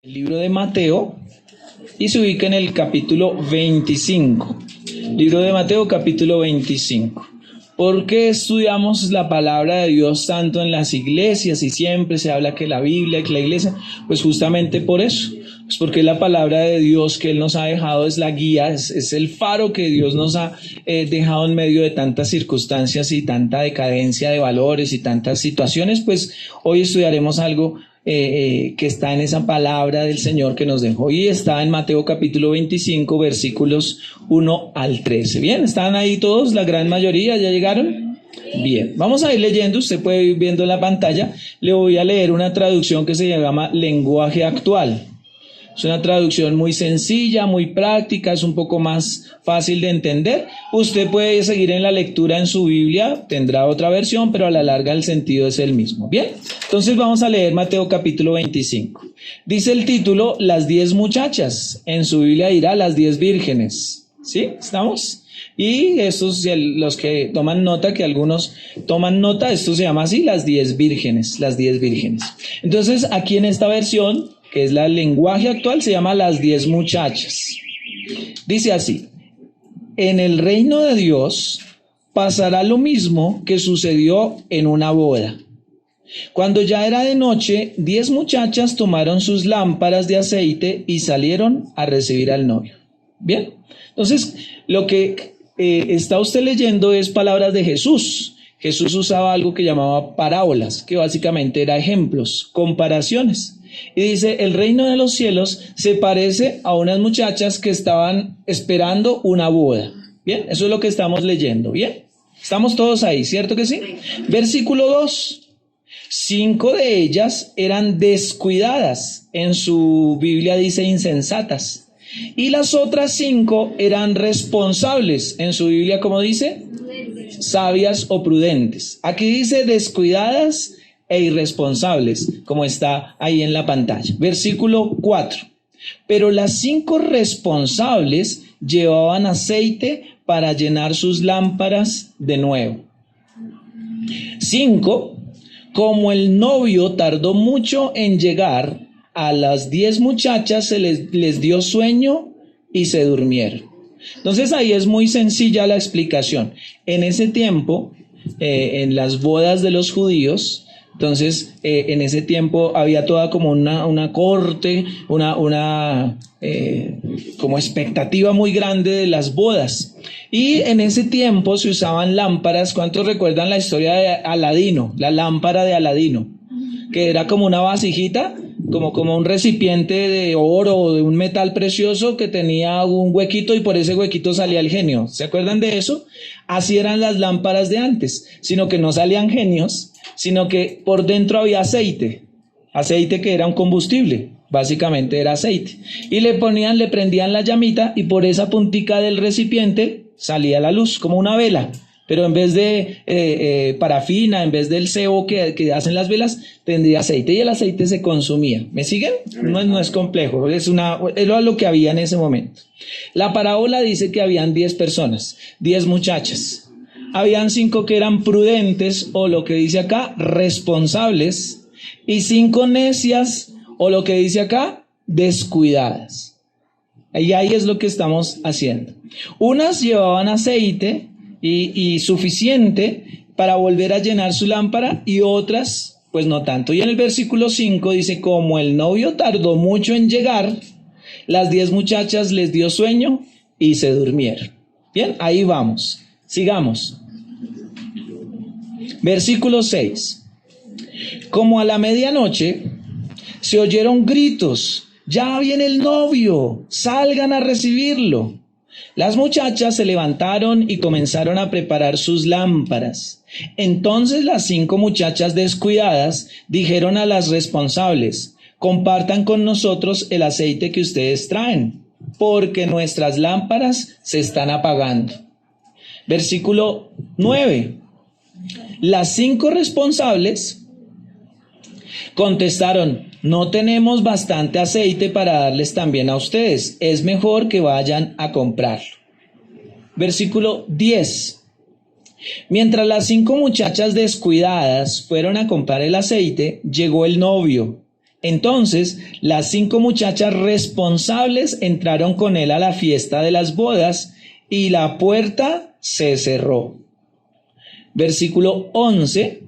El libro de Mateo y se ubica en el capítulo 25. Libro de Mateo, capítulo 25. ¿Por qué estudiamos la palabra de Dios tanto en las iglesias y siempre se habla que la Biblia, que la iglesia? Pues justamente por eso. Pues porque la palabra de Dios que Él nos ha dejado es la guía, es el faro que Dios nos ha dejado en medio de tantas circunstancias y tanta decadencia de valores y tantas situaciones. Pues hoy estudiaremos algo que está en esa palabra del Señor que nos dejó, y está en Mateo capítulo 25 versículos 1 al 13. Bien, ¿están ahí todos? La gran mayoría, ¿ya llegaron? Bien, vamos a ir leyendo, usted puede ir viendo en la pantalla. Le voy a leer una traducción que se llama Lenguaje Actual. Es una traducción muy sencilla, muy práctica, es un poco más fácil de entender. Usted puede seguir en la lectura en su Biblia, tendrá otra versión, pero a la larga el sentido es el mismo. Bien, entonces vamos a leer Mateo capítulo 25. Dice el título, las 10 muchachas. En su Biblia dirá las 10 vírgenes. ¿Sí? ¿Estamos? Y estos, los que toman nota, que algunos toman nota, esto se llama así, las 10 vírgenes, las 10 vírgenes. Entonces, aquí en esta versión, que es la lenguaje actual, se llama las 10 muchachas. Dice así: en el reino de Dios pasará lo mismo que sucedió en una boda. Cuando ya era de noche, 10 muchachas tomaron sus lámparas de aceite y salieron a recibir al novio. Bien, entonces lo que está usted leyendo es palabras de Jesús. Jesús usaba algo que llamaba parábolas, que básicamente era ejemplos, comparaciones. Y dice, el reino de los cielos se parece a unas muchachas que estaban esperando una boda. Bien, eso es lo que estamos leyendo. Bien, estamos todos ahí, ¿cierto que sí? Versículo 2. 5 de ellas eran descuidadas. En su Biblia dice insensatas. Y las otras 5 eran responsables. En su Biblia, ¿cómo dice? Sabias o prudentes. Aquí dice descuidadas e irresponsables, como está ahí en la pantalla. Versículo 4. Pero las 5 responsables llevaban aceite para llenar sus lámparas de nuevo. 5. Como el novio tardó mucho en llegar, a las 10 muchachas se les dio sueño y se durmieron. Entonces ahí es muy sencilla la explicación. En ese tiempo, en las bodas de los judíos, entonces en ese tiempo había toda como una corte, como expectativa muy grande de las bodas. Y en ese tiempo se usaban lámparas. ¿Cuántos recuerdan la historia de Aladino? La lámpara de Aladino, que era como una vasijita, como un recipiente de oro o de un metal precioso que tenía un huequito y por ese huequito salía el genio. ¿Se acuerdan de eso? Así eran las lámparas de antes, sino que no salían genios, sino que por dentro había aceite que era un combustible, básicamente era aceite. Y le prendían la llamita y por esa puntica del recipiente salía la luz, como una vela. Pero en vez de parafina, en vez del sebo que hacen las velas, tendría aceite y el aceite se consumía. ¿Me siguen? No es complejo, era lo que había en ese momento. La parábola dice que habían 10 personas, 10 muchachas. Habían 5 que eran prudentes, o lo que dice acá, responsables, y 5 necias, o lo que dice acá, descuidadas. Y ahí es lo que estamos haciendo. Unas llevaban aceite y suficiente para volver a llenar su lámpara, y otras pues no tanto. Y en el versículo 5 dice, como el novio tardó mucho en llegar, las 10 muchachas les dio sueño y se durmieron. Bien, ahí vamos, sigamos. Versículo 6. Como a la medianoche se oyeron gritos, ya viene el novio, salgan a recibirlo. Las muchachas se levantaron y comenzaron a preparar sus lámparas. Entonces las 5 muchachas descuidadas dijeron a las responsables, compartan con nosotros el aceite que ustedes traen, porque nuestras lámparas se están apagando. Versículo 9. Las 5 responsables contestaron, no tenemos bastante aceite para darles también a ustedes. Es mejor que vayan a comprarlo. Versículo 10. Mientras las 5 muchachas descuidadas fueron a comprar el aceite, llegó el novio Entonces las 5 muchachas responsables entraron con él a la fiesta de las bodas y la puerta se cerró. Versículo 11.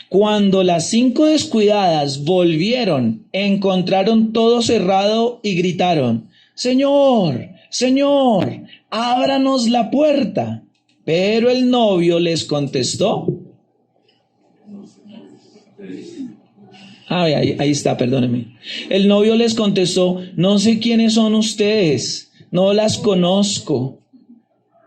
Cuando las 5 descuidadas volvieron, encontraron todo cerrado y gritaron: Señor, Señor, ábranos la puerta. Pero el novio les contestó. Ahí está, perdónenme. El novio les contestó: no sé quiénes son ustedes, no las conozco.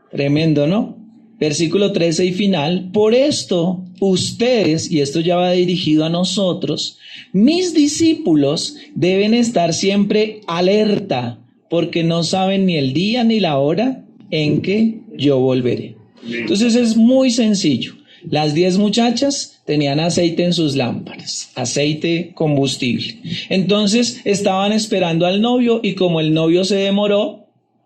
Tremendo, ¿no? Versículo 13 y final. Por esto, ustedes, y esto ya va dirigido a nosotros, mis discípulos deben estar siempre alerta, porque no saben ni el día ni la hora en que yo volveré. Entonces es muy sencillo. Las 10 muchachas tenían aceite en sus lámparas, aceite combustible. Entonces estaban esperando al novio y como el novio se demoró,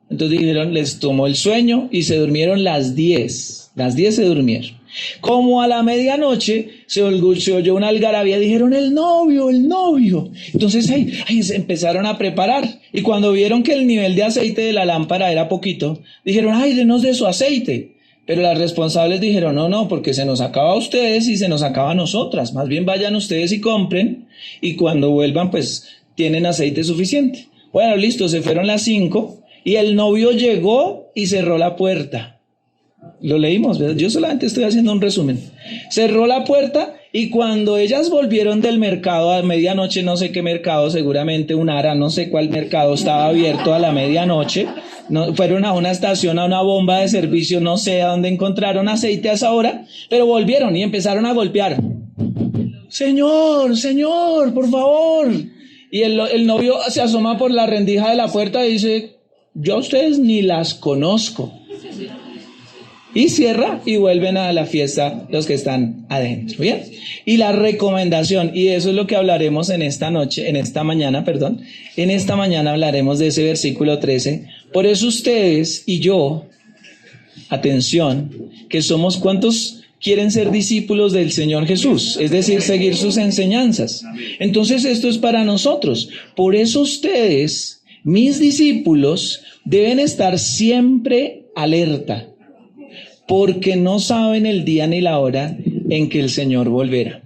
entonces dijeron, les tomó el sueño y se durmieron las 10. Las 10 se durmieron. Como a la medianoche se oyó una algarabía, dijeron el novio. Entonces se empezaron a preparar y cuando vieron que el nivel de aceite de la lámpara era poquito, dijeron, denos de su aceite. Pero las responsables dijeron, no, porque se nos acaba a ustedes y se nos acaba a nosotras. Más bien vayan ustedes y compren y cuando vuelvan pues tienen aceite suficiente. Bueno, listo, se fueron las 5 y el novio llegó y cerró la puerta. Lo leímos, ¿verdad? Yo solamente estoy haciendo un resumen. Cerró la puerta y cuando ellas volvieron del mercado a medianoche, no sé qué mercado, seguramente un Ara, no sé cuál mercado estaba abierto a la medianoche, no, fueron a una estación, a una bomba de servicio, no sé a dónde encontraron aceite a esa hora, pero volvieron y empezaron a golpear. Señor, por favor. Y el novio se asoma por la rendija de la puerta y dice, yo a ustedes ni las conozco. Y cierra y vuelven a la fiesta los que están adentro. ¿Bien? Y la recomendación, y eso es lo que hablaremos en esta mañana hablaremos de ese versículo 13. Por eso ustedes y yo, atención, que somos ¿cuántos quieren ser discípulos del Señor Jesús? Es decir, seguir sus enseñanzas. Entonces esto es para nosotros. Por eso ustedes, mis discípulos, deben estar siempre alerta, porque no saben el día ni la hora en que el Señor volverá.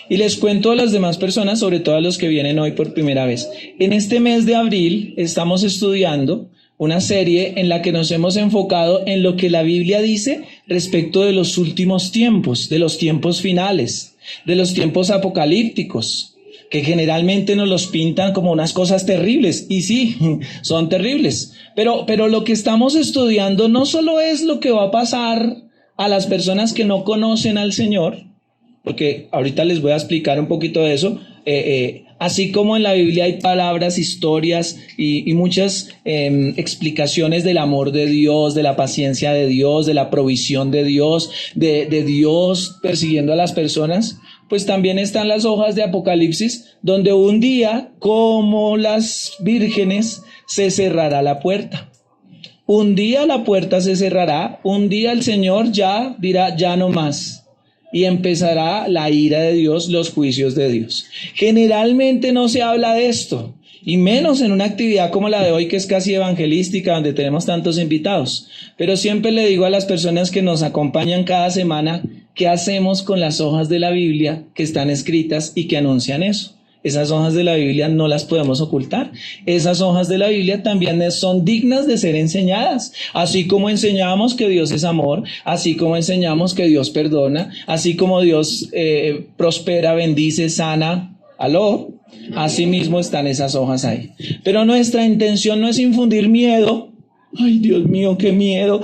Y les cuento a las demás personas, sobre todo a los que vienen hoy por primera vez. En este mes de abril estamos estudiando una serie en la que nos hemos enfocado en lo que la Biblia dice respecto de los últimos tiempos, de los tiempos finales, de los tiempos apocalípticos, que generalmente nos los pintan como unas cosas terribles, y sí, son terribles, pero lo que estamos estudiando no solo es lo que va a pasar a las personas que no conocen al Señor, porque ahorita les voy a explicar un poquito de eso, así como en la Biblia hay palabras, historias y muchas explicaciones del amor de Dios, de la paciencia de Dios, de la provisión de Dios, de Dios persiguiendo a las personas, pues también están las hojas de Apocalipsis, donde un día, como las vírgenes, se cerrará la puerta. Un día la puerta se cerrará, un día el Señor ya dirá, ya no más. Y empezará la ira de Dios, los juicios de Dios. Generalmente no se habla de esto, y menos en una actividad como la de hoy, que es casi evangelística, donde tenemos tantos invitados. Pero siempre le digo a las personas que nos acompañan cada semana, ¿qué hacemos con las hojas de la Biblia que están escritas y que anuncian eso? Esas hojas de la Biblia no las podemos ocultar. Esas hojas de la Biblia también son dignas de ser enseñadas. Así como enseñamos que Dios es amor, así como enseñamos que Dios perdona, así como Dios prospera, bendice, sana. ¿Aló? Así mismo están esas hojas ahí. Pero nuestra intención no es infundir miedo. Ay, Dios mío, qué miedo.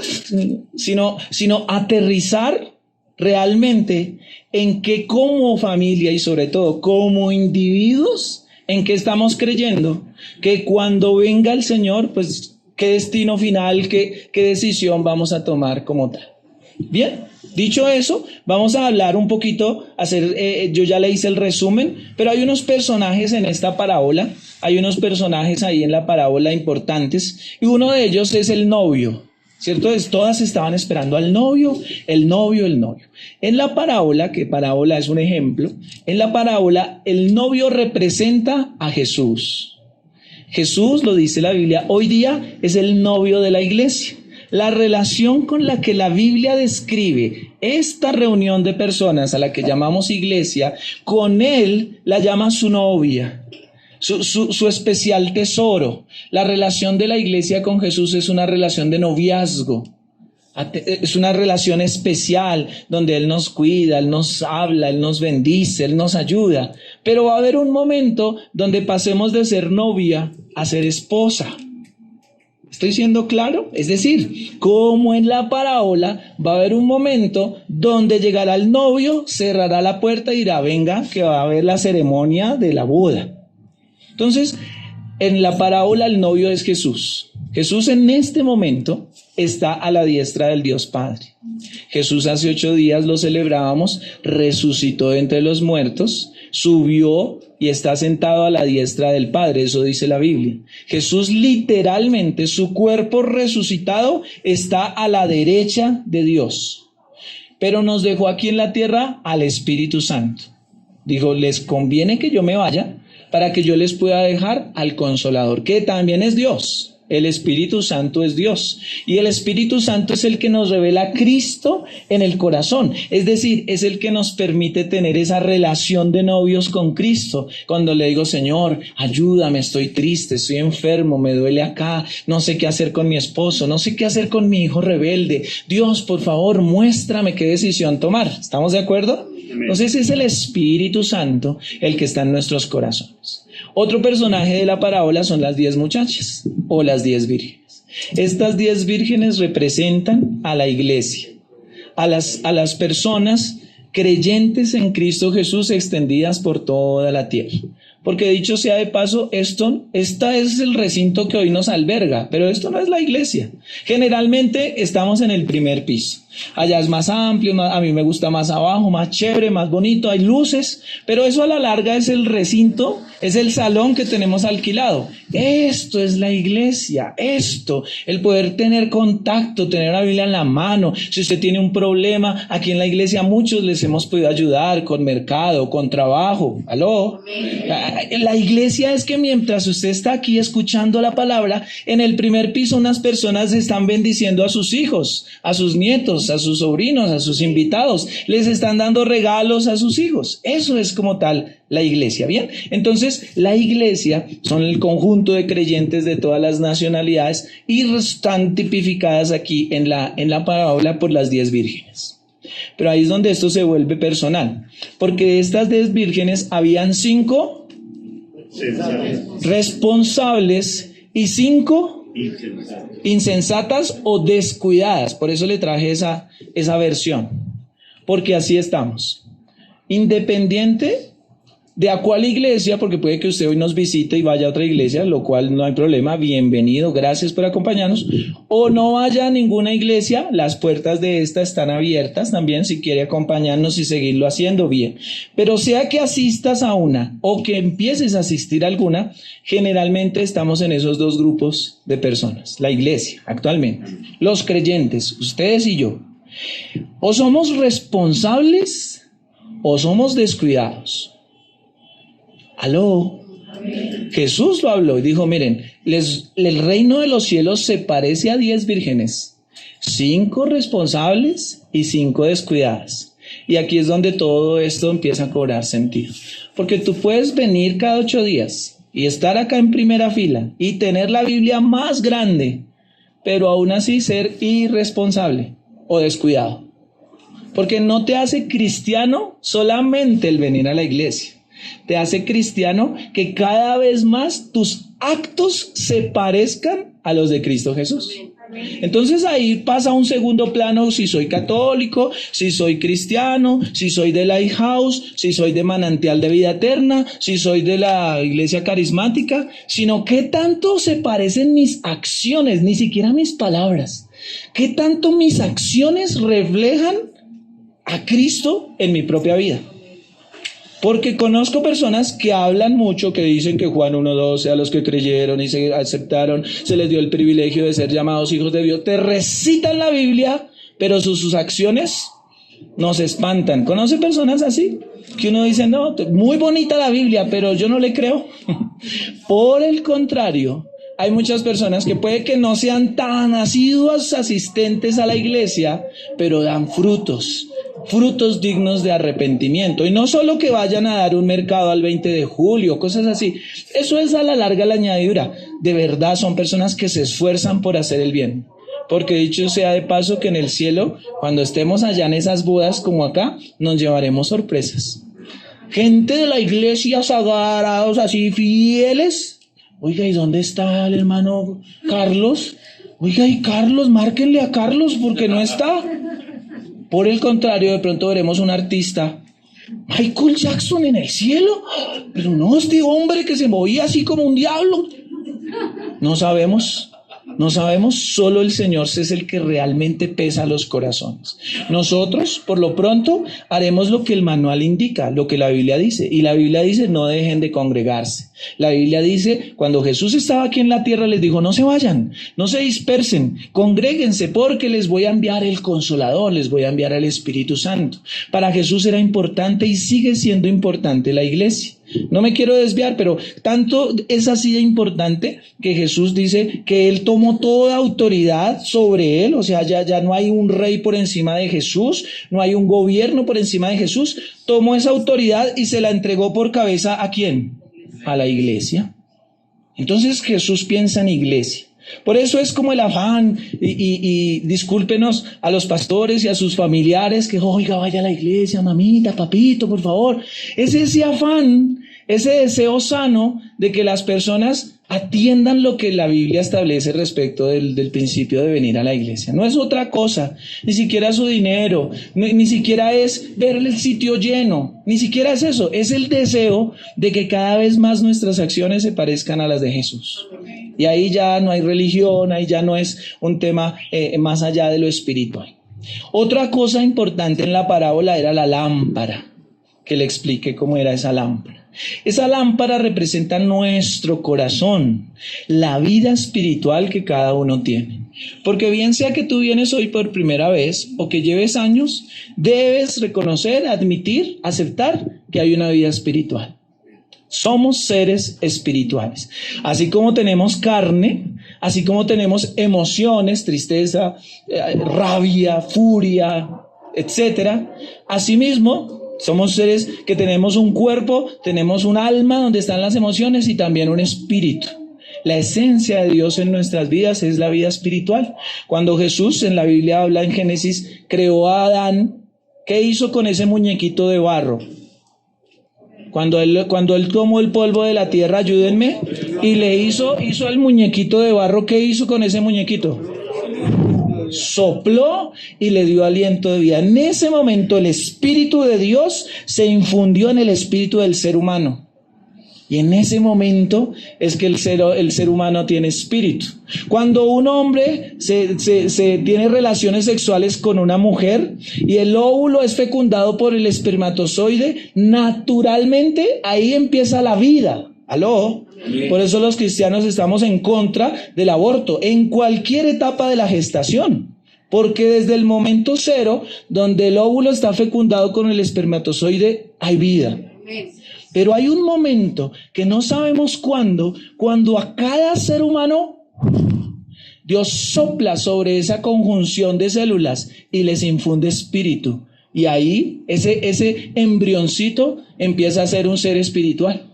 Sino aterrizar realmente en que como familia y sobre todo como individuos, en que estamos creyendo que cuando venga el Señor, pues qué destino final, qué decisión vamos a tomar como tal. Bien, dicho eso, vamos a hablar un poquito, yo ya le hice el resumen, pero hay unos personajes en esta parábola, hay unos personajes ahí en la parábola importantes, y uno de ellos es el novio. ¿cierto? Todas estaban esperando al novio, el novio, el novio. En la parábola, que parábola es un ejemplo, en la parábola el novio representa a Jesús. Jesús, lo dice la Biblia, hoy día es el novio de la iglesia. La relación con la que la Biblia describe esta reunión de personas a la que llamamos iglesia, con él la llama su novia. Su especial tesoro. La relación de la iglesia con Jesús es una relación de noviazgo. Es una relación especial donde Él nos cuida, Él nos habla, Él nos bendice, Él nos ayuda. Pero va a haber un momento donde pasemos de ser novia a ser esposa. ¿Estoy siendo claro? Es decir, como en la parábola, va a haber un momento donde llegará el novio, cerrará la puerta y dirá, venga, que va a haber la ceremonia de la boda. Entonces, en la parábola el novio es Jesús. Jesús en este momento está a la diestra del Dios Padre. Jesús hace 8 días lo celebrábamos, resucitó de entre los muertos, subió y está sentado a la diestra del Padre, eso dice la Biblia. Jesús literalmente, su cuerpo resucitado está a la derecha de Dios. Pero nos dejó aquí en la tierra al Espíritu Santo. Dijo, les conviene que yo me vaya, para que yo les pueda dejar al Consolador, que también es Dios. El Espíritu Santo es Dios. Y el Espíritu Santo es el que nos revela a Cristo en el corazón. Es decir, es el que nos permite tener esa relación de novios con Cristo. Cuando le digo, Señor, ayúdame, estoy triste, estoy enfermo, me duele acá, no sé qué hacer con mi esposo, no sé qué hacer con mi hijo rebelde. Dios, por favor, muéstrame qué decisión tomar. ¿Estamos de acuerdo? Entonces es el Espíritu Santo el que está en nuestros corazones. Otro personaje de la parábola son las 10 muchachas o las 10 vírgenes. Estas 10 vírgenes representan a la iglesia, a las personas creyentes en Cristo Jesús extendidas por toda la tierra. Porque dicho sea de paso, esta es el recinto que hoy nos alberga, pero esto no es la iglesia. Generalmente estamos en el primer piso. Allá es más amplio, a mí me gusta más abajo, más chévere, más bonito, hay luces, pero eso a la larga es el recinto, es el salón que tenemos alquilado. Esto es la iglesia, el poder tener contacto, tener la Biblia en la mano. Si usted tiene un problema, aquí en la iglesia muchos les hemos podido ayudar con mercado, con trabajo. ¿Aló? La iglesia es que mientras usted está aquí escuchando la palabra, en el primer piso unas personas están bendiciendo a sus hijos, a sus nietos, a sus sobrinos, a sus invitados, les están dando regalos a sus hijos. Eso es como tal la iglesia, ¿bien? Entonces, la iglesia son el conjunto de creyentes de todas las nacionalidades y están tipificadas aquí en la parábola por las 10 vírgenes. Pero ahí es donde esto se vuelve personal, porque de estas 10 vírgenes habían 5 responsables y 5 insensatas o descuidadas. Por eso le traje esa versión, porque así estamos. Independiente de a cuál iglesia, porque puede que usted hoy nos visite y vaya a otra iglesia, lo cual no hay problema, bienvenido, gracias por acompañarnos, o no vaya a ninguna iglesia, las puertas de esta están abiertas también, si quiere acompañarnos y seguirlo haciendo, bien. Pero sea que asistas a una o que empieces a asistir a alguna, generalmente estamos en esos 2 grupos de personas, la iglesia actualmente, los creyentes, ustedes y yo, o somos responsables o somos descuidados. ¿Aló? Jesús lo habló y dijo, miren, el reino de los cielos se parece a 10 vírgenes, 5 responsables y 5 descuidadas. Y aquí es donde todo esto empieza a cobrar sentido. Porque tú puedes venir cada 8 días y estar acá en primera fila y tener la Biblia más grande, pero aún así ser irresponsable o descuidado. Porque no te hace cristiano solamente el venir a la iglesia. Te hace cristiano que cada vez más tus actos se parezcan a los de Cristo Jesús. Entonces ahí pasa a un segundo plano si soy católico, si soy cristiano, si soy de Lighthouse, si soy de Manantial de Vida Eterna, si soy de la iglesia carismática, sino qué tanto se parecen mis acciones, ni siquiera mis palabras. Qué tanto mis acciones reflejan a Cristo en mi propia vida. Porque conozco personas que hablan mucho, que dicen que Juan 1:12, a los que creyeron y se aceptaron, se les dio el privilegio de ser llamados hijos de Dios. Te recitan la Biblia, pero sus acciones nos espantan. ¿Conoce personas así? Que uno dice, no, muy bonita la Biblia, pero yo no le creo. Por el contrario, hay muchas personas que puede que no sean tan asiduos asistentes a la iglesia, pero dan frutos dignos de arrepentimiento. Y no solo que vayan a dar un mercado al 20 de julio, cosas así. Eso es a la larga la añadidura. De verdad son personas que se esfuerzan por hacer el bien. Porque dicho sea de paso que en el cielo, cuando estemos allá en esas bodas como acá, nos llevaremos sorpresas. Gente de la iglesia, sagrados, así fieles. Oiga, ¿y dónde está el hermano Carlos? Oiga, y Carlos, márquenle a Carlos porque no está. Por el contrario, de pronto veremos un artista, Michael Jackson en el cielo, pero no, este hombre que se movía así como un diablo. No sabemos, solo el Señor es el que realmente pesa los corazones. Nosotros, por lo pronto, haremos lo que el manual indica, lo que la Biblia dice. Y la Biblia dice, no dejen de congregarse. La Biblia dice, cuando Jesús estaba aquí en la tierra, les dijo, no se vayan, no se dispersen, congréguense porque les voy a enviar el Consolador, les voy a enviar el Espíritu Santo. Para Jesús era importante y sigue siendo importante la iglesia. No me quiero desviar, pero tanto es así de importante que Jesús dice que Él tomó toda autoridad sobre Él, o sea, ya no hay un rey por encima de Jesús, no hay un gobierno por encima de Jesús, tomó esa autoridad y se la entregó por cabeza ¿a quién? A la iglesia. Entonces Jesús piensa en iglesia. Por eso es como el afán, y discúlpenos a los pastores y a sus familiares que, oiga, vaya a la iglesia, mamita, papito, por favor. Es ese afán, ese deseo sano de que las personas atiendan lo que la Biblia establece respecto del principio de venir a la iglesia. No es otra cosa, ni siquiera su dinero, ni siquiera es ver el sitio lleno, ni siquiera es eso, es el deseo de que cada vez más nuestras acciones se parezcan a las de Jesús. Y ahí ya no hay religión, ahí ya no es un tema más allá de lo espiritual. Otra cosa importante en la parábola era la lámpara, que le expliqué cómo era esa lámpara. Esa lámpara representa nuestro corazón, la vida espiritual que cada uno tiene. Porque bien sea que tú vienes hoy por primera vez o que lleves años, debes reconocer, admitir, aceptar que hay una vida espiritual. Somos seres espirituales. Así como tenemos carne, así como tenemos emociones, tristeza, rabia, furia, etcétera, asimismo somos seres que tenemos un cuerpo, tenemos un alma donde están las emociones y también un espíritu. La esencia de Dios en nuestras vidas es la vida espiritual. Cuando Jesús en la Biblia habla en Génesis, creó a Adán, ¿qué hizo con ese muñequito de barro? Cuando él tomó el polvo de la tierra, ayúdenme, y le hizo el muñequito de barro, ¿qué hizo con ese muñequito? Sopló y le dio aliento de vida. En ese momento el Espíritu de Dios se infundió en el espíritu del ser humano. Y en ese momento es que el ser humano tiene espíritu. Cuando un hombre se tiene relaciones sexuales con una mujer y el óvulo es fecundado por el espermatozoide, naturalmente ahí empieza la vida. ¿Aló? Por eso los cristianos estamos en contra del aborto en cualquier etapa de la gestación. Porque desde el momento cero, donde el óvulo está fecundado con el espermatozoide, hay vida. Pero hay un momento que no sabemos cuándo, cuando a cada ser humano Dios sopla sobre esa conjunción de células y les infunde espíritu. Y ahí ese embrioncito empieza a ser un ser espiritual.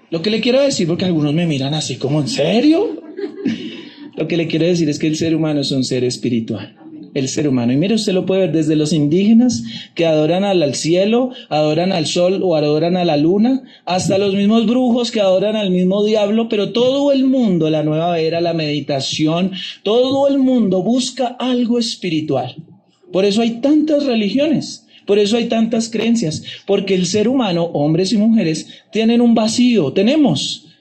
Lo que le quiero decir, porque algunos me miran así como, ¿en serio? Lo que le quiero decir es que el ser humano es un ser espiritual. El ser humano. Y mire, usted lo puede ver desde los indígenas que adoran al cielo, adoran al sol o adoran a la luna, hasta los mismos brujos que adoran al mismo diablo, pero todo el mundo, la nueva era, la meditación, todo el mundo busca algo espiritual. Por eso hay tantas religiones. Por eso hay tantas creencias, porque el ser humano, hombres y mujeres, tienen un vacío,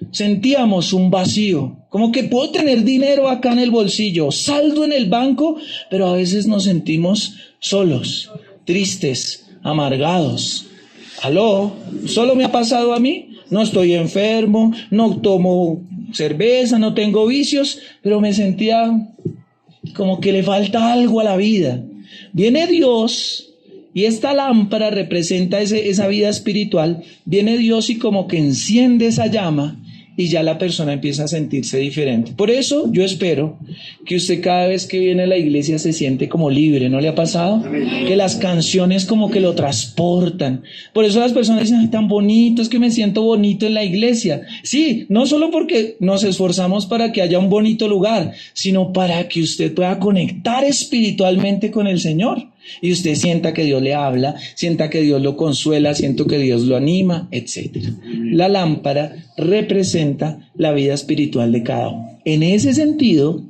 sentíamos un vacío, como que puedo tener dinero acá en el bolsillo, saldo en el banco, pero a veces nos sentimos solos, tristes, amargados. ¿Aló? ¿Solo me ha pasado a mí? No estoy enfermo, no tomo cerveza, no tengo vicios, pero me sentía como que le falta algo a la vida. Viene Dios y esta lámpara representa esa vida espiritual. Viene Dios y como que enciende esa llama y ya la persona empieza a sentirse diferente. Por eso yo espero que usted cada vez que viene a la iglesia se siente como libre. ¿No le ha pasado? Que las canciones como que lo transportan. Por eso las personas dicen, ay, tan bonito, es que me siento bonito en la iglesia. Sí, no solo porque nos esforzamos para que haya un bonito lugar, sino para que usted pueda conectar espiritualmente con el Señor. Y usted sienta que Dios le habla, sienta que Dios lo consuela, siento que Dios lo anima, etc. La lámpara representa la vida espiritual de cada uno. En ese sentido,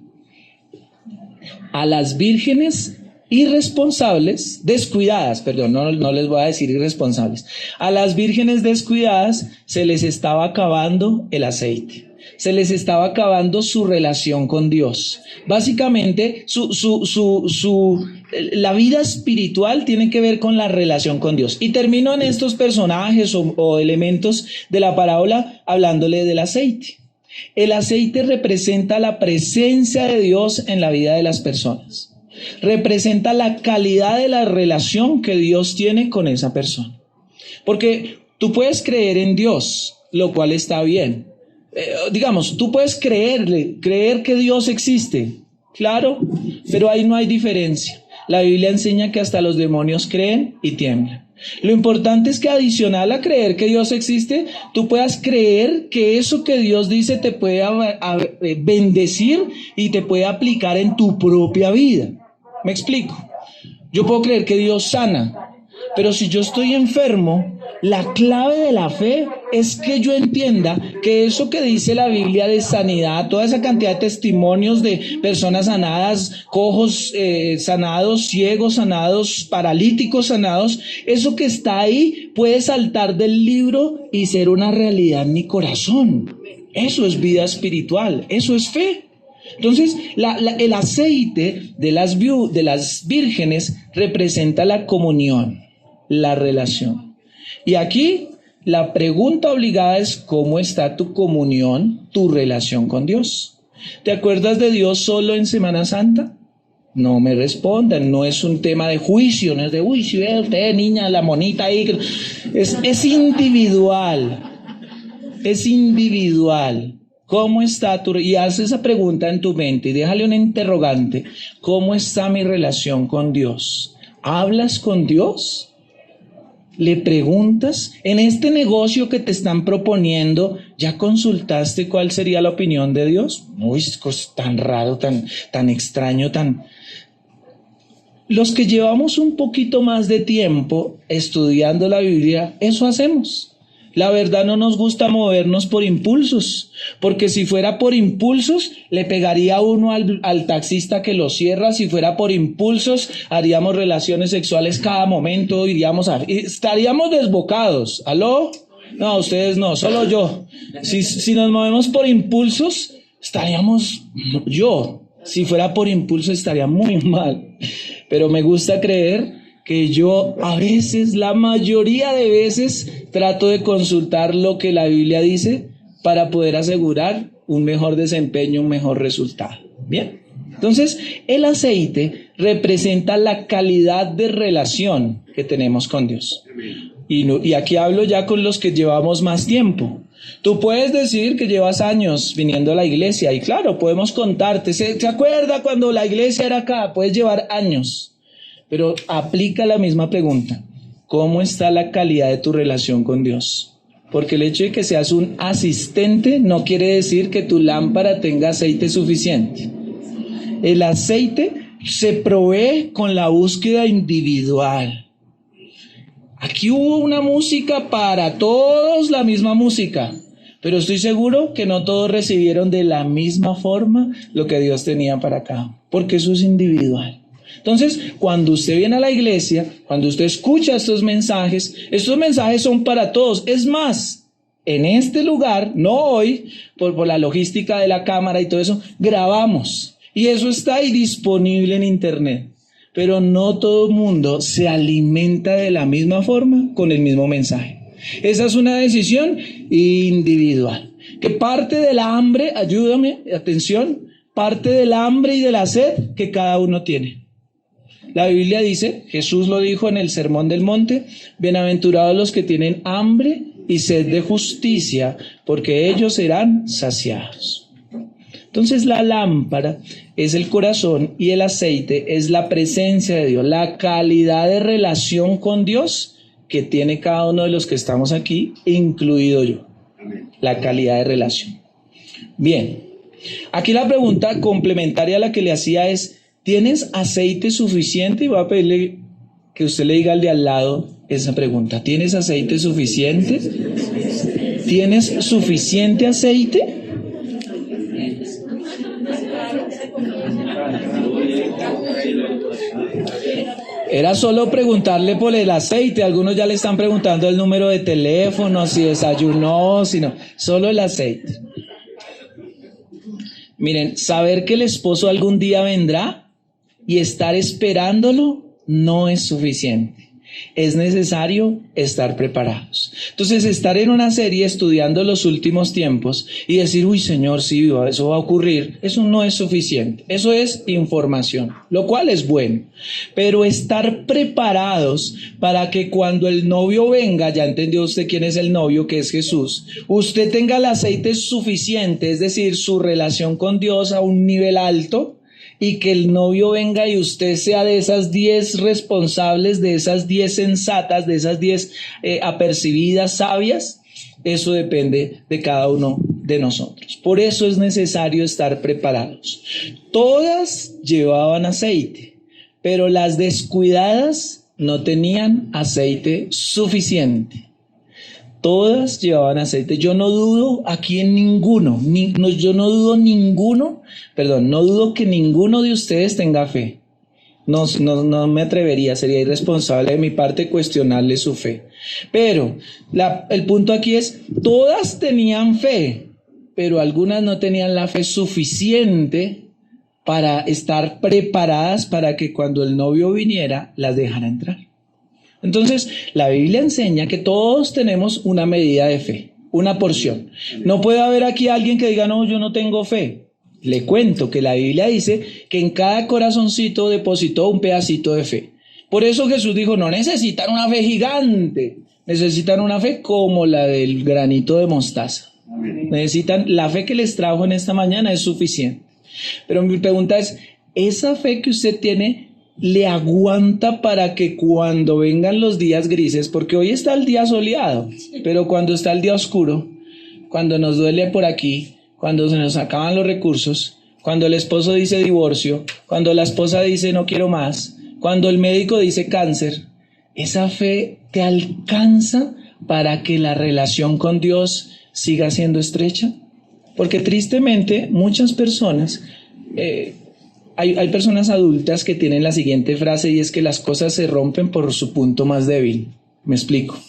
a las vírgenes irresponsables, descuidadas, no les voy a decir irresponsables, a las vírgenes descuidadas se les estaba acabando el aceite. Se les estaba acabando su relación con Dios. Básicamente, la vida espiritual tiene que ver con la relación con Dios. Y termino en estos personajes o elementos de la parábola hablándole del aceite. El aceite representa la presencia de Dios en la vida de las personas. Representa la calidad de la relación que Dios tiene con esa persona. Porque tú puedes creer en Dios, lo cual está bien. Digamos, tú puedes creer que Dios existe, claro, pero ahí no hay diferencia. La Biblia enseña que hasta los demonios creen y tiemblan. Lo importante es que adicional a creer que Dios existe, tú puedas creer que eso que Dios dice te puede bendecir y te puede aplicar en tu propia vida. ¿Me explico? Yo puedo creer que Dios sana, pero si yo estoy enfermo, la clave de la fe es que yo entienda que eso que dice la Biblia de sanidad, toda esa cantidad de testimonios de personas sanadas, cojos sanados, ciegos sanados, paralíticos sanados, eso que está ahí puede saltar del libro y ser una realidad en mi corazón. Eso es vida espiritual, eso es fe. Entonces, el aceite de las vírgenes representa la comunión, la relación. Y aquí la pregunta obligada es, ¿cómo está tu comunión, tu relación con Dios? ¿Te acuerdas de Dios solo en Semana Santa? No me respondan, no es un tema de juicio, no es de, uy, si ve usted, niña, la monita ahí. Es individual, es individual. ¿Cómo está y haz esa pregunta en tu mente y déjale un interrogante. ¿Cómo está mi relación con Dios? ¿Hablas con Dios? ¿Le preguntas? En este negocio que te están proponiendo, ¿ya consultaste cuál sería la opinión de Dios? Uy, es tan raro, tan extraño, Los que llevamos un poquito más de tiempo estudiando la Biblia, eso hacemos. La verdad no nos gusta movernos por impulsos, porque si fuera por impulsos, le pegaría uno al taxista que lo cierra. Si fuera por impulsos, haríamos relaciones sexuales cada momento, estaríamos desbocados. ¿Aló? No, ustedes no, solo yo. Si nos movemos por impulsos, si fuera por impulso estaría muy mal. Pero me gusta creer que yo a veces, la mayoría de veces, trato de consultar lo que la Biblia dice para poder asegurar un mejor desempeño, un mejor resultado. Bien, entonces el aceite representa la calidad de relación que tenemos con Dios. Y aquí hablo ya con los que llevamos más tiempo. Tú puedes decir que llevas años viniendo a la iglesia y claro, podemos contarte. ¿Se acuerda cuando la iglesia era acá? Puedes llevar años. Pero aplica la misma pregunta. ¿Cómo está la calidad de tu relación con Dios? Porque el hecho de que seas un asistente no quiere decir que tu lámpara tenga aceite suficiente. El aceite se provee con la búsqueda individual. Aquí hubo una música para todos, la misma música. Pero estoy seguro que no todos recibieron de la misma forma lo que Dios tenía para cada uno. Porque eso es individual. Entonces, cuando usted viene a la iglesia, cuando usted escucha estos mensajes son para todos. Es más, en este lugar, no hoy, por la logística de la cámara y todo eso, grabamos. Y eso está ahí disponible en internet. pero no todo el mundo se alimenta de la misma forma con el mismo mensaje. Esa es una decisión individual. Que parte del hambre, ayúdame, atención, parte del hambre y de la sed que cada uno tiene. La Biblia dice, Jesús lo dijo en el Sermón del Monte, bienaventurados los que tienen hambre y sed de justicia, porque ellos serán saciados. Entonces la lámpara es el corazón y el aceite es la presencia de Dios, la calidad de relación con Dios que tiene cada uno de los que estamos aquí, incluido yo. La calidad de relación. Bien, aquí la pregunta complementaria a la que le hacía es, ¿tienes aceite suficiente? Y voy a pedirle que usted le diga al de al lado esa pregunta. ¿Tienes aceite suficiente? ¿Tienes suficiente aceite? Era solo preguntarle por el aceite. Algunos ya le están preguntando el número de teléfono, si desayunó, si no. Solo el aceite. Miren, saber que el esposo algún día vendrá y estar esperándolo no es suficiente. Es necesario estar preparados. Entonces, estar en una serie estudiando los últimos tiempos y decir, uy, Señor, sí, eso va a ocurrir, eso no es suficiente. Eso es información, lo cual es bueno. Pero estar preparados para que cuando el novio venga, ya entendió usted quién es el novio, que es Jesús, usted tenga el aceite suficiente, es decir, su relación con Dios a un nivel alto, y que el novio venga y usted sea de esas 10 responsables, de esas 10 sensatas, de esas 10 apercibidas, sabias, eso depende de cada uno de nosotros. Por eso es necesario estar preparados. Todas llevaban aceite, pero las descuidadas no tenían aceite suficiente. Todas llevaban aceite. Yo no dudo aquí en ninguno, no dudo que ninguno de ustedes tenga fe. No me atrevería, sería irresponsable de mi parte cuestionarle su fe. Pero el punto aquí es, todas tenían fe, pero algunas no tenían la fe suficiente para estar preparadas para que cuando el novio viniera, las dejara entrar. Entonces, la Biblia enseña que todos tenemos una medida de fe, una porción. No puede haber aquí alguien que diga, no, yo no tengo fe. Le cuento que la Biblia dice que en cada corazoncito depositó un pedacito de fe. Por eso Jesús dijo, no necesitan una fe gigante, necesitan una fe como la del granito de mostaza. Necesitan, la fe que les trajo en esta mañana es suficiente. Pero mi pregunta es, ¿esa fe que usted tiene le aguanta para que cuando vengan los días grises, porque hoy está el día soleado, pero cuando está el día oscuro, cuando nos duele por aquí, cuando se nos acaban los recursos, cuando el esposo dice divorcio, cuando la esposa dice no quiero más, cuando el médico dice cáncer, esa fe te alcanza para que la relación con Dios siga siendo estrecha? Porque tristemente muchas personas hay personas adultas que tienen la siguiente frase, y es que las cosas se rompen por su punto más débil. Me explico.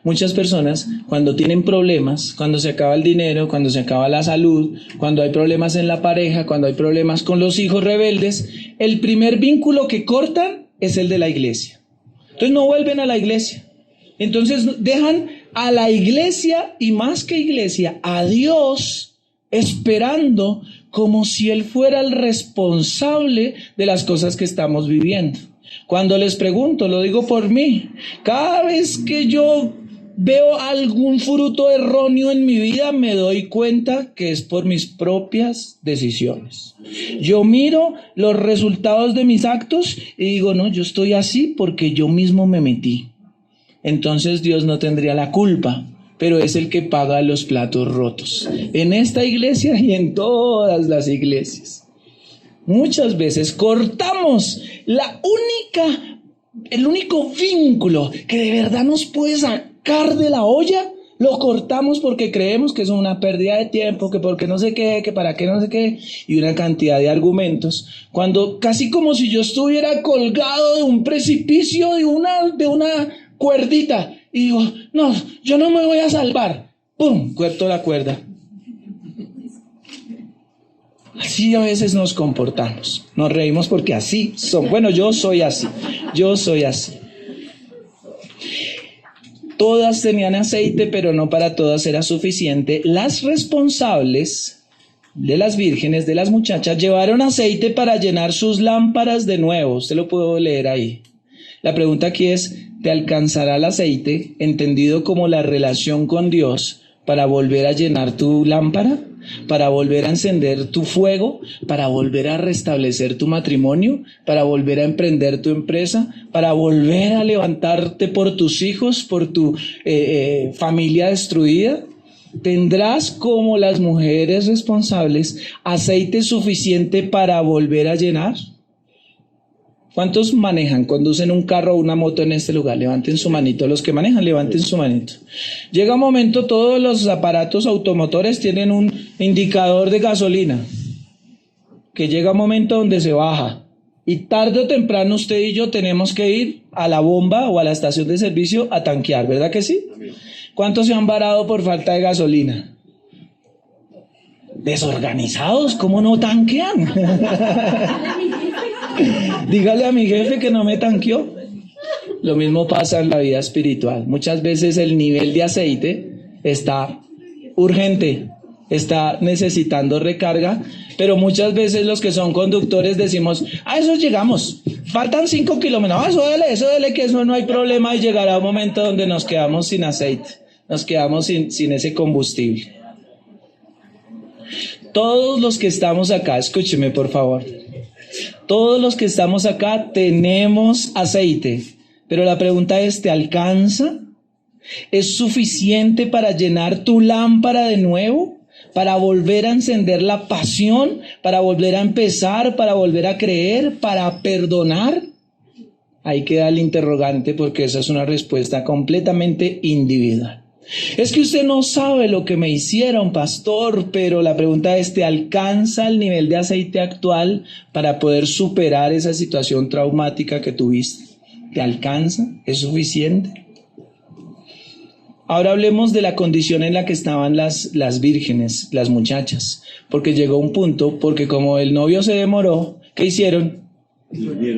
Muchas personas, cuando tienen problemas, cuando se acaba el dinero, cuando se acaba la salud, cuando hay problemas en la pareja, cuando hay problemas con los hijos rebeldes, el primer vínculo que cortan es el de la iglesia. Entonces no vuelven a la iglesia. Entonces dejan a la iglesia, y más que iglesia, a Dios, esperando como si Él fuera el responsable de las cosas que estamos viviendo. Cuando les pregunto, lo digo por mí, cada vez que yo veo algún fruto erróneo en mi vida, me doy cuenta que es por mis propias decisiones. Yo miro los resultados de mis actos y digo, no, yo estoy así porque yo mismo me metí. Entonces Dios no tendría la culpa, pero es el que paga los platos rotos. En esta iglesia y en todas las iglesias. Muchas veces cortamos el único vínculo que de verdad nos puede sacar de la olla, lo cortamos porque creemos que es una pérdida de tiempo, que porque no sé qué, que para qué no sé qué, y una cantidad de argumentos, cuando casi como si yo estuviera colgado de un precipicio, de una cuerdita, y digo, no, yo no me voy a salvar. ¡Pum! Corto la cuerda. así a veces nos comportamos. Nos reímos porque así son. Bueno, yo soy así. Todas tenían aceite, pero no para todas era suficiente. Las responsables de las vírgenes, de las muchachas, llevaron aceite para llenar sus lámparas de nuevo. Usted lo puede leer ahí. La pregunta aquí es, ¿te alcanzará el aceite, entendido como la relación con Dios, para volver a llenar tu lámpara? ¿Para volver a encender tu fuego? ¿Para volver a restablecer tu matrimonio? ¿Para volver a emprender tu empresa? ¿Para volver a levantarte por tus hijos, por tu familia destruida? ¿Tendrás, como las mujeres responsables, aceite suficiente para volver a llenar? ¿Cuántos conducen un carro o una moto en este lugar? Levanten su manito. Los que manejan, levanten su manito. Llega un momento, todos los aparatos automotores tienen un indicador de gasolina, que llega un momento donde se baja. Y tarde o temprano usted y yo tenemos que ir a la bomba o a la estación de servicio a tanquear, ¿verdad que sí? ¿Cuántos se han varado por falta de gasolina? Desorganizados, ¿cómo no tanquean? Dígale a mi jefe que no me tanqueó. Lo mismo pasa en la vida espiritual. Muchas veces el nivel de aceite está urgente, está necesitando recarga, pero muchas veces los que son conductores decimos, a eso llegamos, faltan 5 kilómetros, eso dele, que eso no hay problema, y llegará un momento donde nos quedamos sin aceite, nos quedamos sin ese combustible. Todos los que estamos acá, escúcheme por favor, todos los que estamos acá tenemos aceite, pero la pregunta es, ¿te alcanza? ¿Es suficiente para llenar tu lámpara de nuevo? ¿Para volver a encender la pasión? ¿Para volver a empezar? ¿Para volver a creer? ¿Para perdonar? Ahí queda el interrogante, porque esa es una respuesta completamente individual. Es que usted no sabe lo que me hicieron, pastor, pero la pregunta es, ¿te alcanza el nivel de aceite actual para poder superar esa situación traumática que tuviste? ¿Te alcanza? ¿Es suficiente? Ahora hablemos de la condición en la que estaban las vírgenes, las muchachas, porque llegó un punto, porque como el novio se demoró, ¿qué hicieron?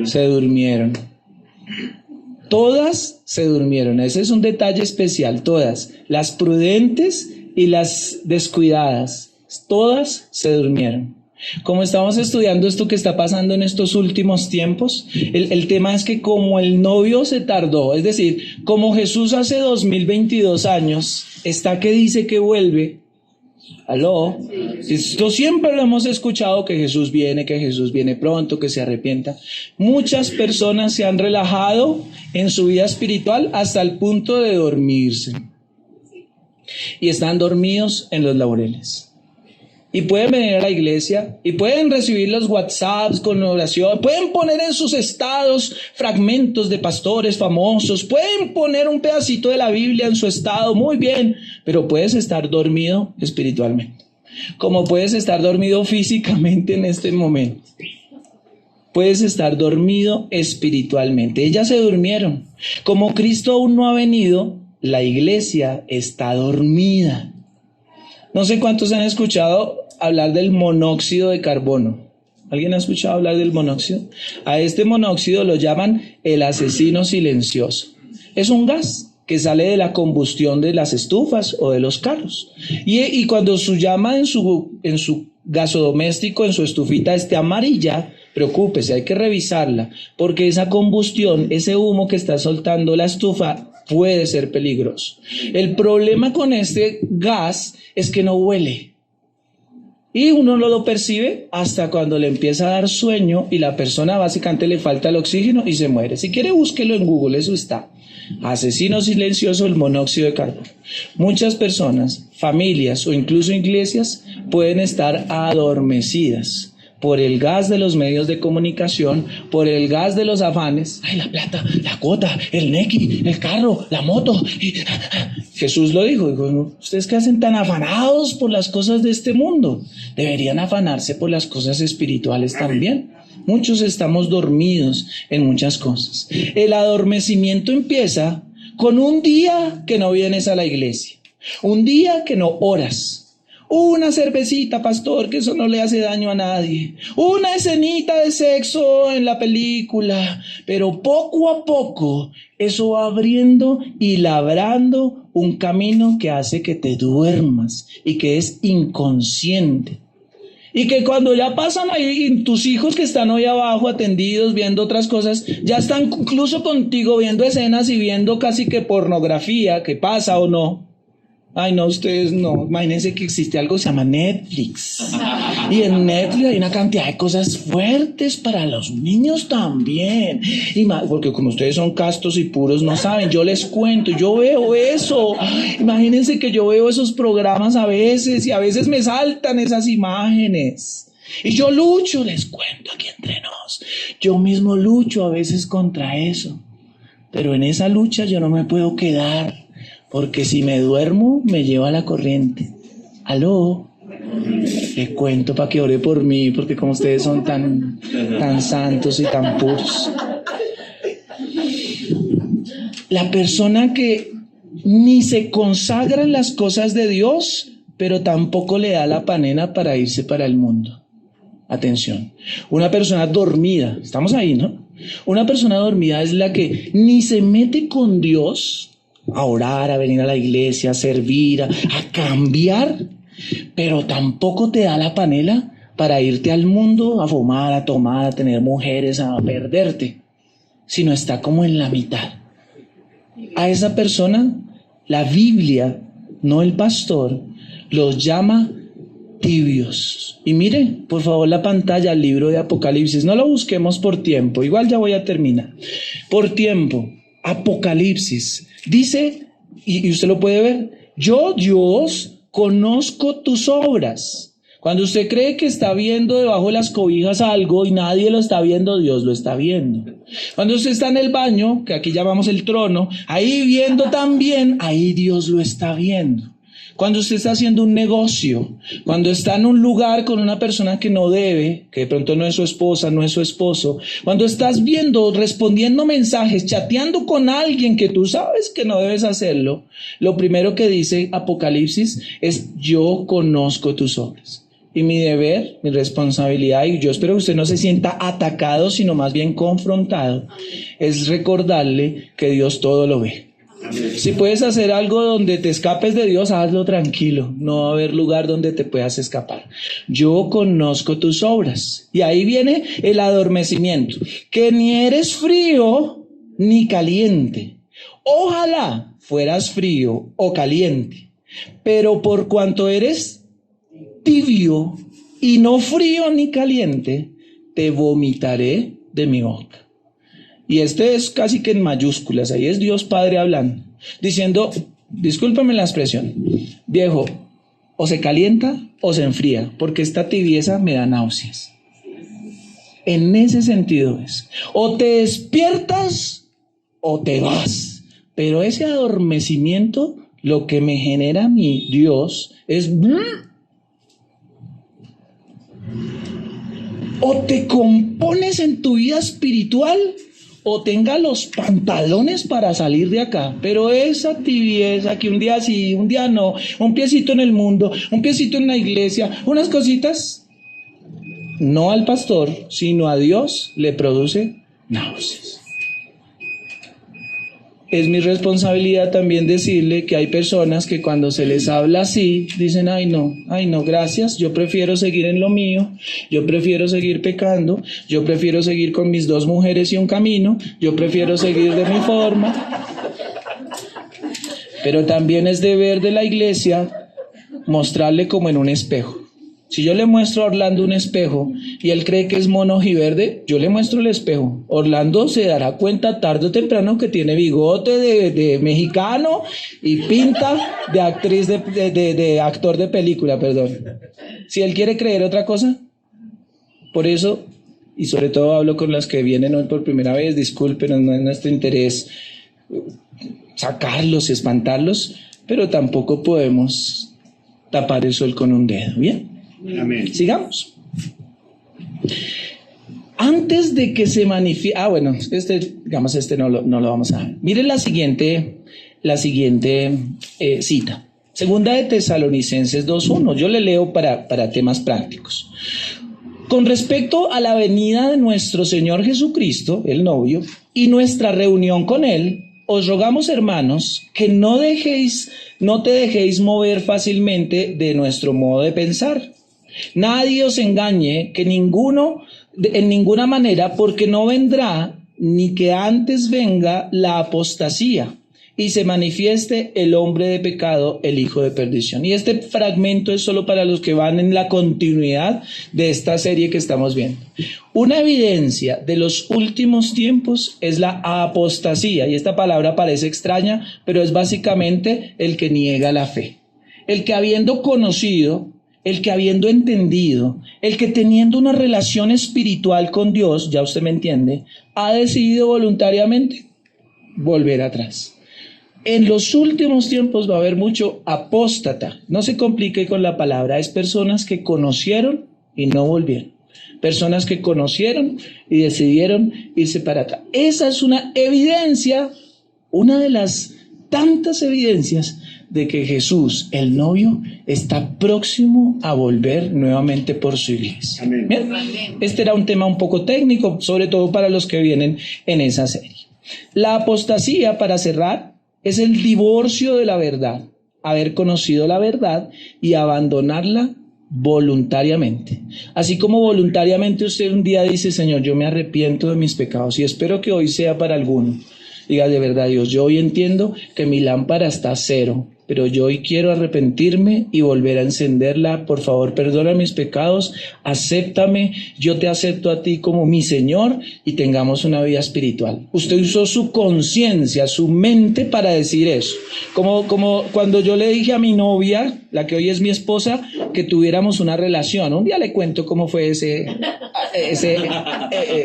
Se durmieron. Todas se durmieron. Ese es un detalle especial. Todas, las prudentes y las descuidadas, todas se durmieron. Como estamos estudiando esto que está pasando en estos últimos tiempos, el tema es que como el novio se tardó, es decir, como Jesús hace 2022 años está que dice que vuelve. ¿Aló? Esto siempre lo hemos escuchado, que Jesús viene pronto, que se arrepienta. Muchas personas se han relajado en su vida espiritual hasta el punto de dormirse. Y están dormidos en los laureles. Y pueden venir a la iglesia y pueden recibir los WhatsApps con oración, pueden poner en sus estados fragmentos de pastores famosos, pueden poner un pedacito de la Biblia en su estado, muy bien, pero puedes estar dormido espiritualmente, como puedes estar dormido físicamente en este momento. Puedes estar dormido espiritualmente. Ellas se durmieron. Como Cristo aún no ha venido, la iglesia está dormida. No sé cuántos han escuchado hablar del monóxido de carbono. ¿Alguien ha escuchado hablar del monóxido? A este monóxido lo llaman el asesino silencioso. Es un gas que sale de la combustión de las estufas o de los carros. Y cuando su llama en su gasodoméstico, en su estufita, esté amarilla, preocúpese, hay que revisarla, porque esa combustión, ese humo que está soltando la estufa, puede ser peligroso. El problema con este gas es que no huele. Y uno no lo percibe hasta cuando le empieza a dar sueño y la persona básicamente le falta el oxígeno y se muere. Si quiere, búsquelo en Google, eso está. Asesino silencioso, el monóxido de carbono. Muchas personas, familias o incluso iglesias pueden estar adormecidas por el gas de los medios de comunicación, por el gas de los afanes. Ay, la plata, la cuota, el nequi, el carro, la moto. Jesús lo dijo, ustedes que hacen tan afanados por las cosas de este mundo, deberían afanarse por las cosas espirituales también. Muchos estamos dormidos en muchas cosas. El adormecimiento empieza con un día que no vienes a la iglesia, un día que no oras, Una cervecita, pastor, que eso no le hace daño a nadie. Una escenita de sexo en la película. Pero poco a poco eso va abriendo y labrando un camino que hace que te duermas y que es inconsciente. Y que cuando ya pasan ahí, tus hijos que están hoy abajo atendidos, viendo otras cosas, ya están incluso contigo viendo escenas y viendo casi que pornografía, que pasa o no. Ay, no, ustedes no. Imagínense que existe algo que se llama Netflix. Y en Netflix hay una cantidad de cosas fuertes para los niños también. Porque como ustedes son castos y puros, no saben. Yo les cuento, yo veo eso. Imagínense que yo veo esos programas a veces y a veces me saltan esas imágenes. Y yo lucho, les cuento aquí entre nos. Yo mismo lucho a veces contra eso. Pero en esa lucha yo no me puedo quedar. Porque si me duermo, me lleva la corriente. ¿Aló? Le cuento para que ore por mí, porque como ustedes son tan santos y tan puros. La persona que ni se consagra en las cosas de Dios, pero tampoco le da la panela para irse para el mundo. Atención. Una persona dormida, estamos ahí, ¿no? Una persona dormida es la que ni se mete con Dios, a orar, a venir a la iglesia, a servir, a cambiar, pero tampoco te da la panela para irte al mundo, a fumar, a tomar, a tener mujeres, a perderte, sino está como en la mitad. A esa persona, la Biblia, no el pastor, los llama tibios. Y mire, por favor, la pantalla, el libro de Apocalipsis, no lo busquemos por tiempo, igual ya voy a terminar. Por tiempo, Apocalipsis. Dice, y usted lo puede ver, yo Dios conozco tus obras. Cuando usted cree que está viendo debajo de las cobijas algo y nadie lo está viendo, Dios lo está viendo. Cuando usted está en el baño, que aquí llamamos el trono, ahí viendo también, ahí Dios lo está viendo. Cuando usted está haciendo un negocio, cuando está en un lugar con una persona que no debe, que de pronto no es su esposa, no es su esposo, cuando estás viendo, respondiendo mensajes, chateando con alguien que tú sabes que no debes hacerlo, lo primero que dice Apocalipsis es: yo conozco tus obras. Y mi deber, mi responsabilidad, y yo espero que usted no se sienta atacado, sino más bien confrontado, es recordarle que Dios todo lo ve. Si puedes hacer algo donde te escapes de Dios, hazlo tranquilo. No va a haber lugar donde te puedas escapar. Yo conozco tus obras. Y ahí viene el adormecimiento. Que ni eres frío ni caliente. Ojalá fueras frío o caliente. Pero por cuanto eres tibio y no frío ni caliente, te vomitaré de mi boca. Y este es casi que en mayúsculas, ahí es Dios Padre hablando, diciendo, discúlpame la expresión, viejo, o se calienta o se enfría, porque esta tibieza me da náuseas. En ese sentido es, o te despiertas o te vas, pero ese adormecimiento, lo que me genera mi Dios es... O te compones en tu vida espiritual, o tenga los pantalones para salir de acá. Pero esa tibieza que un día sí, un día no, un piecito en el mundo, un piecito en la iglesia, unas cositas, no al pastor, sino a Dios le produce náuseas. Es mi responsabilidad también decirle que hay personas que cuando se les habla así, dicen, ay no, gracias, yo prefiero seguir en lo mío, yo prefiero seguir pecando, yo prefiero seguir con mis 2 mujeres y un camino, yo prefiero seguir de mi forma. Pero también es deber de la iglesia mostrarle como en un espejo. Si yo le muestro a Orlando un espejo y él cree que es mono ojiverde, yo le muestro el espejo. Orlando se dará cuenta tarde o temprano que tiene bigote de mexicano y pinta de actriz, de actor de película, perdón. Si él quiere creer otra cosa, por eso, y sobre todo hablo con las que vienen hoy por primera vez, disculpen, no es nuestro interés sacarlos y espantarlos, pero tampoco podemos tapar el sol con un dedo, ¿bien? Amén. Sigamos. Antes de que se manifieste... este no lo vamos a ver. Miren la siguiente cita. Segunda de Tesalonicenses 2:1. Yo le leo para temas prácticos. Con respecto a la venida de nuestro Señor Jesucristo, el novio, y nuestra reunión con Él, os rogamos, hermanos, que no te dejéis mover fácilmente de nuestro modo de pensar. Nadie os engañe en ninguna manera, porque no vendrá ni que antes venga la apostasía y se manifieste el hombre de pecado, el hijo de perdición. Y este fragmento es solo para los que van en la continuidad de esta serie que estamos viendo. Una evidencia de los últimos tiempos es la apostasía, y esta palabra parece extraña, pero es básicamente el que niega la fe. El que habiendo conocido, el que habiendo entendido, el que teniendo una relación espiritual con Dios, ya usted me entiende, ha decidido voluntariamente volver atrás. En los últimos tiempos va a haber mucho apóstata. No se complique con la palabra. Es personas que conocieron y no volvieron. Personas que conocieron y decidieron irse para atrás. Esa es una evidencia, una de las tantas evidencias de que Jesús, el novio, está próximo a volver nuevamente por su iglesia. Amén. Bien, este era un tema un poco técnico, sobre todo para los que vienen en esa serie. La apostasía, para cerrar, es el divorcio de la verdad, haber conocido la verdad y abandonarla voluntariamente. Así como voluntariamente usted un día dice: Señor, yo me arrepiento de mis pecados, y espero que hoy sea para alguno. Diga: de verdad, Dios, yo hoy entiendo que mi lámpara está a cero, pero yo hoy quiero arrepentirme y volver a encenderla. Por favor, perdona mis pecados, acéptame, yo te acepto a ti como mi Señor, y tengamos una vida espiritual. Usted usó su conciencia, su mente para decir eso. Como cuando yo le dije a mi novia, la que hoy es mi esposa, que tuviéramos una relación. Un día le cuento cómo fue ese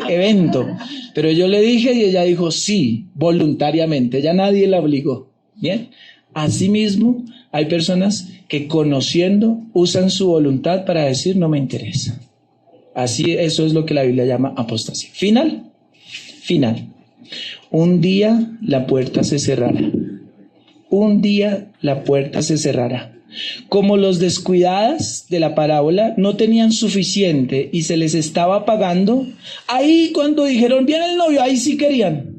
evento. Pero yo le dije y ella dijo sí, voluntariamente. Ya nadie la obligó. ¿Bien? Asimismo, hay personas que conociendo usan su voluntad para decir: no me interesa. Eso es lo que la Biblia llama apostasía. Final. Un día la puerta se cerrará. Un día la puerta se cerrará. Como los descuidadas de la parábola no tenían suficiente y se les estaba pagando, ahí cuando dijeron: viene el novio, ahí sí querían.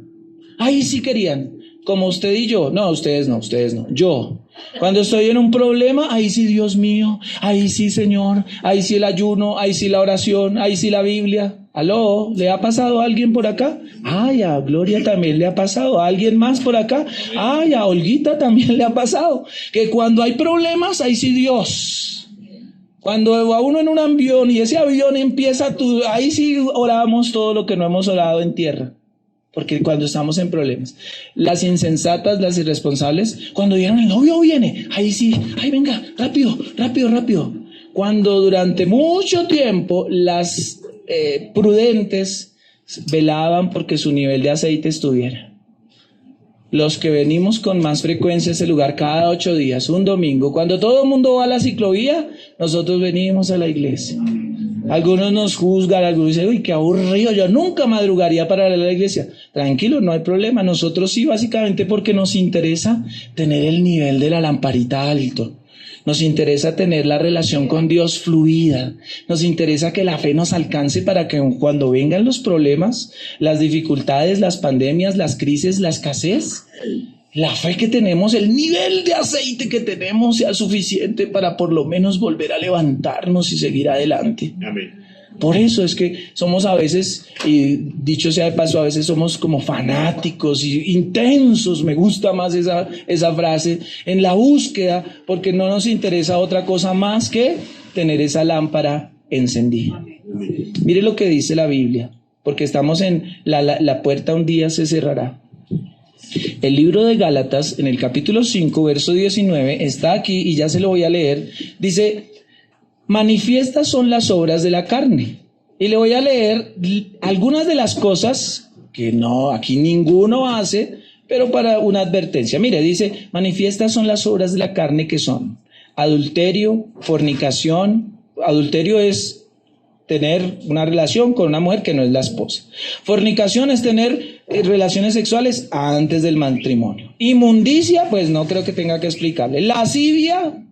Como usted y yo. No, ustedes no. Yo. Cuando estoy en un problema, ahí sí, Dios mío, ahí sí, Señor, ahí sí el ayuno, ahí sí la oración, ahí sí la Biblia. ¿Aló? ¿Le ha pasado a alguien por acá? Ay, a Gloria también le ha pasado. ¿A alguien más por acá? Ay, a Olguita también le ha pasado. Que cuando hay problemas, ahí sí Dios. Cuando va uno en un avión y ese avión empieza, ahí sí oramos todo lo que no hemos orado en tierra. Porque cuando estamos en problemas, las insensatas, las irresponsables, cuando dijeron: el novio viene, ahí sí, ay, venga, rápido. Cuando durante mucho tiempo las prudentes velaban porque su nivel de aceite estuviera. Los que venimos con más frecuencia a ese lugar cada 8 días, un domingo, cuando todo el mundo va a la ciclovía, nosotros venimos a la iglesia. Algunos nos juzgan, algunos dicen: uy, qué aburrido, yo nunca madrugaría para ir a la iglesia. Tranquilo, no hay problema. Nosotros sí, básicamente porque nos interesa tener el nivel de la lamparita alto. Nos interesa tener la relación con Dios fluida. Nos interesa que la fe nos alcance para que cuando vengan los problemas, las dificultades, las pandemias, las crisis, la escasez, la fe que tenemos, el nivel de aceite que tenemos sea suficiente para por lo menos volver a levantarnos y seguir adelante. Amén. Por eso es que somos a veces, y dicho sea de paso, a veces somos como fanáticos y intensos, me gusta más esa frase, en la búsqueda, porque no nos interesa otra cosa más que tener esa lámpara encendida. Mire lo que dice la Biblia, porque estamos en la puerta un día se cerrará. El libro de Gálatas, en el capítulo 5, verso 19, está aquí y ya se lo voy a leer. Dice: manifiestas son las obras de la carne. Y le voy a leer algunas de las cosas que no, aquí ninguno hace, pero para una advertencia. Mire, dice: manifiestas son las obras de la carne, que son adulterio, fornicación. Adulterio es tener una relación con una mujer que no es la esposa. Fornicación es tener Relaciones sexuales antes del matrimonio. Inmundicia, pues no creo que tenga que explicarle. Lascivia,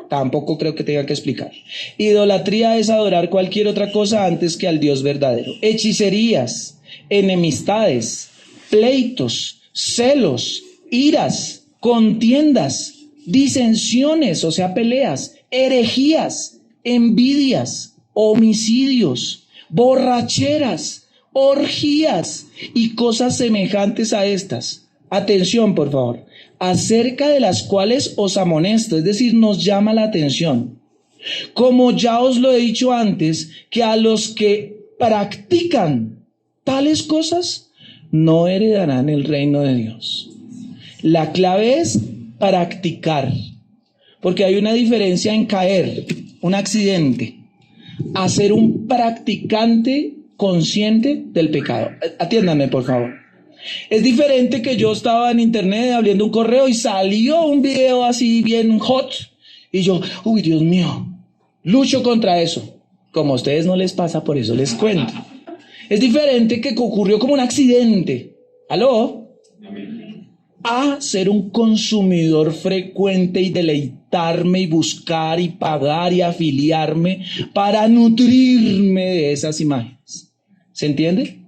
tampoco creo que tenga que explicar. Idolatría es adorar cualquier otra cosa antes que al Dios verdadero. Hechicerías, enemistades, pleitos, celos, iras, contiendas, disensiones, o sea, peleas, herejías, envidias, homicidios, borracheras, orgías y cosas semejantes a estas. Atención, por favor, acerca de las cuales os amonesto, es decir, nos llama la atención. Como ya os lo he dicho antes, que a los que practican tales cosas no heredarán el reino de Dios. La clave es practicar, porque hay una diferencia en caer, un accidente, a ser un practicante consciente del pecado. Atiéndanme, por favor. Es diferente que yo estaba en internet abriendo un correo y salió un video así bien hot y yo, uy, Dios mío, lucho contra eso. Como a ustedes no les pasa, por eso les cuento. Es diferente que ocurrió como un accidente. ¿Aló? A ser un consumidor frecuente y deleitarme y buscar y pagar y afiliarme para nutrirme de esas imágenes. ¿Se entiende?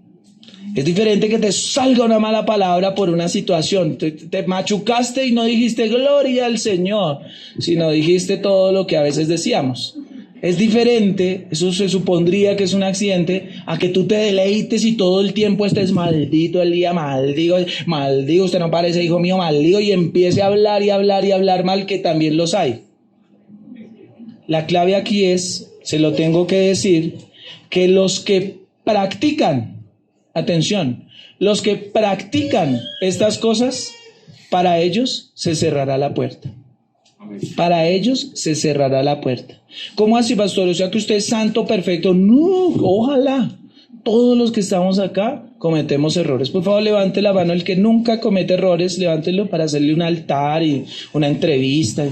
Es diferente que te salga una mala palabra por una situación. Te machucaste y no dijiste gloria al Señor, sino dijiste todo lo que a veces decíamos. Es diferente, eso se supondría que es un accidente, a que tú te deleites y todo el tiempo estés maldito el día, maldigo, usted no parece hijo mío, maldigo, y empiece a hablar y hablar y hablar mal, que también los hay. La clave aquí es, se lo tengo que decir, que los que practican, atención, los que practican estas cosas, para ellos se cerrará la puerta. Para ellos se cerrará la puerta. ¿Cómo así, pastor? O sea que usted es santo, perfecto. No, ojalá. Todos los que estamos acá cometemos errores. Por favor, levante la mano el que nunca comete errores, levántelo para hacerle un altar y una entrevista.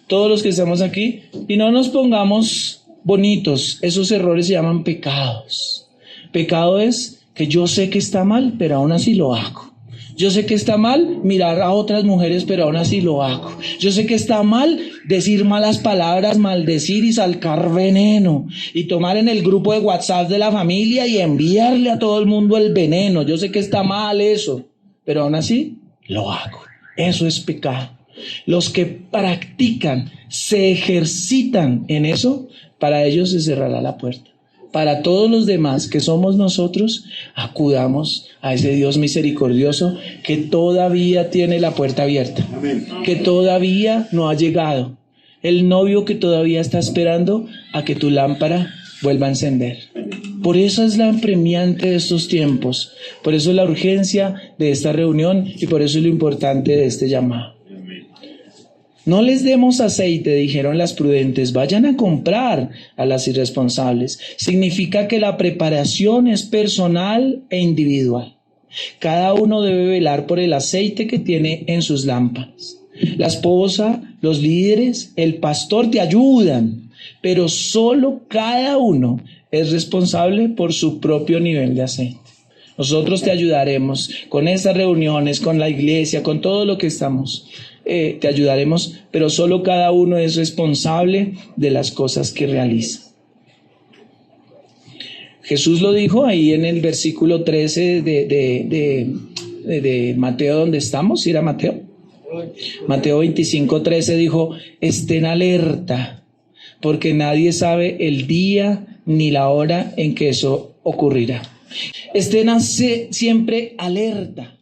Todos los que estamos aquí, y no nos pongamos bonitos. Esos errores se llaman pecados. Pecado es que yo sé que está mal, pero aún así lo hago. Yo sé que está mal mirar a otras mujeres, pero aún así lo hago. Yo sé que está mal decir malas palabras, maldecir y salcar veneno. Y tomar en el grupo de WhatsApp de la familia y enviarle a todo el mundo el veneno. Yo sé que está mal eso, pero aún así lo hago. Eso es pecado. Los que practican, se ejercitan en eso, para ellos se cerrará la puerta. Para todos los demás que somos nosotros, acudamos a ese Dios misericordioso que todavía tiene la puerta abierta. Amén. Que todavía no ha llegado. El novio que todavía está esperando a que tu lámpara vuelva a encender. Por eso es la apremiante de estos tiempos. Por eso es la urgencia de esta reunión y por eso es lo importante de este llamado. No les demos aceite, dijeron las prudentes, vayan a comprar a las irresponsables. Significa que la preparación es personal e individual. Cada uno debe velar por el aceite que tiene en sus lámparas. La esposa, los líderes, el pastor te ayudan, pero solo cada uno es responsable por su propio nivel de aceite. Nosotros te ayudaremos con estas reuniones, con la iglesia, con todo lo que estamos. Te ayudaremos, pero solo cada uno es responsable de las cosas que realiza. Jesús lo dijo ahí en el versículo 13 de Mateo, donde estamos. ¿Sí era Mateo? Mateo 25:13 dijo: estén alerta, porque nadie sabe el día ni la hora en que eso ocurrirá. Estén siempre alerta.